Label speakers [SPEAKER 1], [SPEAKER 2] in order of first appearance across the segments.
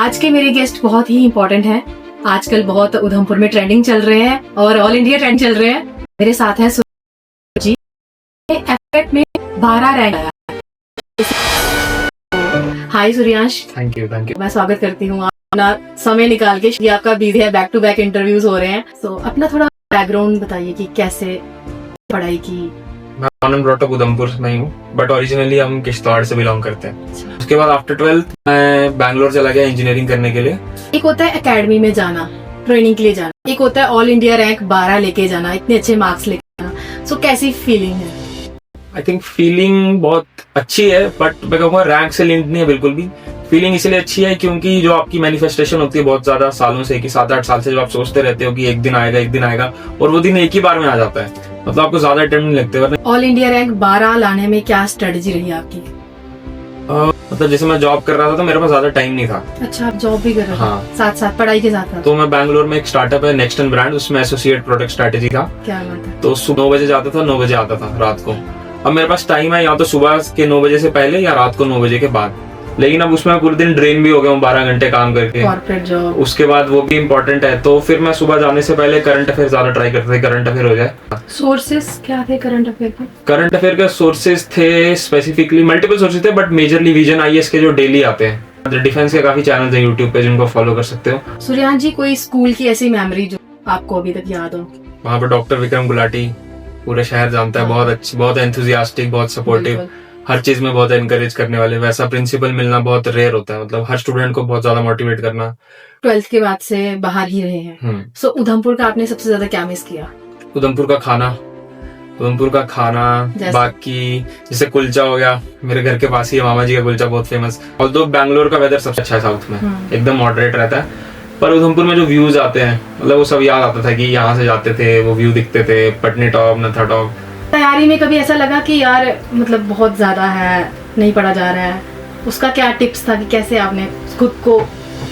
[SPEAKER 1] आज के मेरे गेस्ट बहुत ही इम्पोर्टेंट हैं। आजकल बहुत उधमपुर में ट्रेंडिंग चल रहे हैं और ऑल इंडिया ट्रेंड चल रहे हैं। मेरे साथ हैं सूर्यांश जी, एफएट में 12 रैंक आया। हाय सूर्यांश।
[SPEAKER 2] Thank you.
[SPEAKER 1] मैं स्वागत करती हूँ अपना समय निकाल के। ये आपका बिजी है, बैक टू बैक इंटरव्यूज हो रहे हैं। तो अपना थोड़ा बैकग्राउंड बताइए कि कैसे पढ़ाई की।
[SPEAKER 2] मैं born and brought up Udhampur में ही हूँ, बट ओरिजिनली हम किश्तवाड़ से बिलोंग करते हैं। उसके बाद आफ्टर 12th मैं बैंगलोर चला गया इंजीनियरिंग करने के लिए।
[SPEAKER 1] एक होता है एकेडमी में जाना, ट्रेनिंग के लिए जाना, एक होता है ऑल इंडिया रैंक 12 लेके जाना, इतने अच्छे मार्क्स लेके जाना। सो कैसी फीलिंग है?
[SPEAKER 2] आई थिंक फीलिंग बहुत अच्छी है, बट मैं कहूँगा रैंक से लिंक नहीं है बिल्कुल भी। फीलिंग इसलिए अच्छी है क्योंकि जो आपकी मैनिफेस्टेशन होती है बहुत ज्यादा सालों से, कि 7-8 साल से जो आप सोचते रहते हो कि एक दिन आएगा, और वो दिन एक ही बार में आ जाता है। मतलब आपको ज्यादा टाइम नहीं लगते। वरना
[SPEAKER 1] ऑल इंडिया रैंक 12 लाने में क्या स्ट्रेटजी रही आपकी?
[SPEAKER 2] मतलब जैसे मैं जॉब कर रहा था तो मेरे पास ज्यादा टाइम नहीं था।
[SPEAKER 1] अच्छा, आप जॉब भी कर रहे थे?
[SPEAKER 2] हाँ,
[SPEAKER 1] साथ साथ पढ़ाई के साथ?
[SPEAKER 2] तो मैं बैंगलोर में एक स्टार्टअप है नेक्स्ट ब्रांड, उसमें एसोसिएट प्रोडक्ट स्ट्रेटेजी था।
[SPEAKER 1] क्या बात है।
[SPEAKER 2] तो सुबह 9 बजे जाता था, 9 बजे आता था रात को। अब मेरे पास टाइम है या तो सुबह के 9 बजे से पहले या रात को 9 बजे के बाद, लेकिन अब उसमें पूरे दिन ड्रेन भी हो गया हूँ 12 घंटे काम करके।
[SPEAKER 1] कॉर्पोरेट जॉब,
[SPEAKER 2] उसके बाद वो भी इम्पोर्टेंट है, तो फिर मैं सुबह जाने से पहले करंट अफेयर ज्यादा ट्राई करते थे, करंट अफेयर हो जाए।
[SPEAKER 1] सोर्सेस क्या थे करंट अफेयर के?
[SPEAKER 2] करंट अफेयर के सोर्सेज थे स्पेसिफिकली मल्टीपल सोर्सेज थे, बट मेजरली विजन आईएएस के जो डेली आते हैं। डिफेंस के काफी चैनल है यूट्यूब पे जिनको फॉलो कर सकते हो।
[SPEAKER 1] सूर्यांश जी, कोई स्कूल की ऐसी मेमोरी जो आपको अभी तक याद हो?
[SPEAKER 2] वहाँ पे डॉक्टर विक्रम गुलाटी पूरे शहर जानता है, बहुत अच्छी, बहुत एंथुजियास्टिक, बहुत सपोर्टिव, हर चीज में बहुत एनकरेज करने वाले। वैसा प्रिंसिपल मिलना बहुत रेयर होता है, मतलब हर स्टूडेंट को बहुत ज्यादा मोटिवेट करना।
[SPEAKER 1] 12th के बाद से बाहर ही रहे हैं। सो उधमपुर का आपने सबसे ज्यादा क्या मिस किया?
[SPEAKER 2] उधमपुर का खाना, बाकी जैसे कुलचा हो गया, मेरे घर के पास ही है मामा जी का कुलचा, बहुत फेमस। ऑल्दो बैंगलोर का वेदर सबसे अच्छा है साउथ में, एकदम मॉडरेट रहता है। पर उधमपुर में जो व्यूज आते हैं, मतलब वो सब याद आता था कि यहाँ से जाते थे, वो व्यू दिखते थे, पटनी टॉप, नथा टॉप।
[SPEAKER 1] तैयारी में कभी ऐसा लगा कि यार मतलब बहुत ज्यादा है, नहीं पढ़ा जा रहा है? उसका क्या टिप्स था कि कैसे आपने खुद को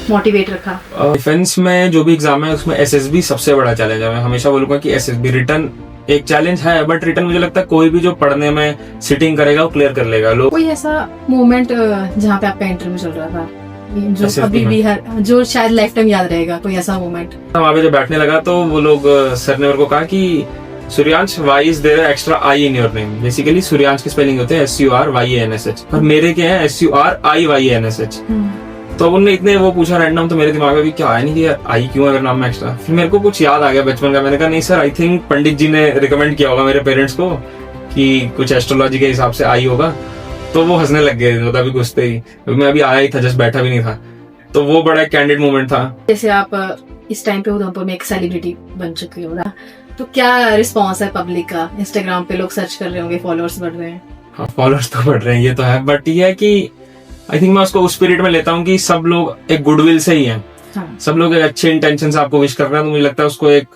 [SPEAKER 1] मोटिवेट रखा?
[SPEAKER 2] डिफेंस में जो भी एग्जाम है उसमें एसएसबी सबसे बड़ा चैलेंज है। मैं हमेशा बोलूंगा कि एसएसबी रिटर्न एक चैलेंज है, बट रिटर्न मुझे लगता है कोई भी जो पढ़ने में सिटिंग करेगा वो क्लियर कर लेगा। लोग
[SPEAKER 1] कोई ऐसा मोमेंट जहाँ पे आपका इंटरव्यू चल रहा था जो अभी भी जो शायद लाइफ टाइम याद रहेगा, कोई ऐसा मोमेंट?
[SPEAKER 2] वहाँ पे जब बैठने लगा तो वो लोग सर ने मेरे को कहा कि Suryansh, why is there extra I in your name? Basically Suryansh की स्पेलिंग होते हैं SURYANSH, पर मेरे के हैं SURIYANSH। तो अब उन्होंने इतने वो पूछा रैंडम, तो मेरे दिमाग में भी क्या आया नहीं कि यार आई क्यों है मेरे नाम में एक्स्ट्रा। फिर मेरे को कुछ याद आ गया बचपन का। मैंने कहा नहीं सर, आई थिंक पंडित जी ने रिकमेंड किया होगा मेरे पेरेंट्स को कि कुछ एस्ट्रोलॉजी के हिसाब से आई होगा। तो वो हंसने लग गए मतलब अभी घुसते ही, मैं अभी आया ही था, जस्ट बैठा भी नहीं था। तो वो बड़ा कैंडिड मोमेंट था।
[SPEAKER 1] जैसे आप इस टाइम पे उधमपुर में एक सेलिब्रिटी बन चुके हो ना, तो क्या रिस्पॉन्स है पब्लिक का? इंस्टाग्राम पे लोग सर्च कर रहे होंगे, फॉलोअर्स बढ़ रहे हैं।
[SPEAKER 2] हाँ, फॉलोअर्स तो बढ़ रहे हैं, ये तो है, बट ये है कि आई थिंक मैं उसको उस स्पिरिट में लेता हूँ कि सब लोग एक गुडविल से ही हैं।
[SPEAKER 1] हाँ।
[SPEAKER 2] सब लोग एक अच्छे इंटेंशन से आपको विश कर रहे हैं, तो मुझे लगता है उसको एक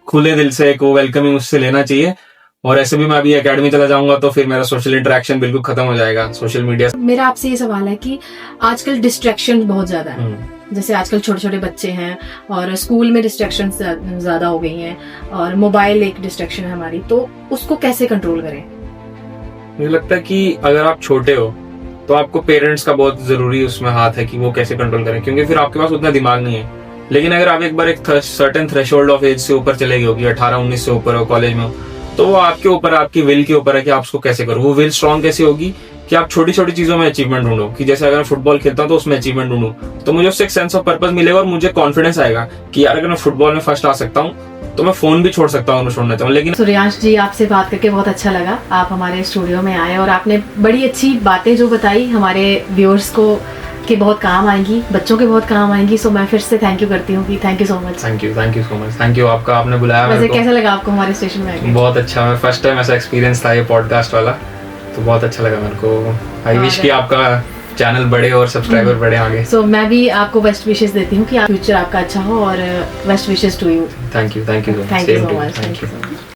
[SPEAKER 2] खुले दिल से एक वेलकमिंग उससे लेना चाहिए। और ऐसे भी मैं अभी एकेडमी चला जाऊंगा तो फिर मेरा सोशल इंटरेक्शन बिल्कुल खत्म हो जाएगा सोशल मीडिया।
[SPEAKER 1] मेरा आपसे ये सवाल है कि आजकल डिस्ट्रैक्शन बहुत ज्यादा है। जैसे आजकल छोटे छोटे बच्चे हैं और स्कूल में डिस्ट्रैक्शन ज्यादा हो गई हैं, और मोबाइल एक डिस्ट्रैक्शन है हमारी, तो उसको कैसे कंट्रोल करें?
[SPEAKER 2] मुझे लगता है कि अगर आप छोटे हो तो आपको पेरेंट्स का बहुत जरूरी उसमें हाथ है कि वो कैसे कंट्रोल करें, क्योंकि फिर आपके पास उतना दिमाग नहीं है। लेकिन अगर आप एक बार एक सर्टेन थ्रेशोल्ड ऑफ एज से ऊपर चले गए हो, 18-19 से ऊपर हो, कॉलेज में हो, तो वो आपके ऊपर, आपकी विल के ऊपर है कि आप उसको कैसे करो। वो विल स्ट्रॉन्ग कैसे होगी कि आप छोटी छोटी चीजों में अचीवमेंट ढूंढो। कि जैसे अगर मैं फुटबॉल खेलता हूँ तो उसमें अचीवमेंट ढूंढूं, तो मुझे उससे एक सेंस ऑफ पर्पस मिलेगा और मुझे कॉन्फिडेंस आएगा कि यार अगर मैं फुटबॉल में फर्स्ट आ सकता हूँ तो मैं फोन भी छोड़ सकता हूँ, छोड़ना चाहूँ। लेकिन
[SPEAKER 1] सूर्यांश जी, आपसे बात करके बहुत अच्छा लगा। आप हमारे स्टूडियो में आए और आपने बड़ी अच्छी बातें जो बताई हमारे व्यूअर्स को के बहुत काम आएंगी, बच्चों के बहुत काम आएंगी। सो मैं फिर से थैंक यू करती हूँ कि thank you so much.
[SPEAKER 2] Thank you so much. Thank you आपका, आपने बुलाया।
[SPEAKER 1] वैसे कैसा लगा आपको हमारे स्टेशन में आके?
[SPEAKER 2] बहुत अच्छा, मैं फर्स्ट टाइम ऐसा एक्सपीरियंस था ये पॉडकास्ट वाला, तो बहुत अच्छा लगा मेरे को। आई विश कि आपका चैनल बढ़े और सब्सक्राइबर बढ़े आगे।
[SPEAKER 1] सो मैं भी आपको बेस्ट विशेस देती हूँ कि फ्यूचर आपका अच्छा हो, और best wishes to you.
[SPEAKER 2] Thank you so much.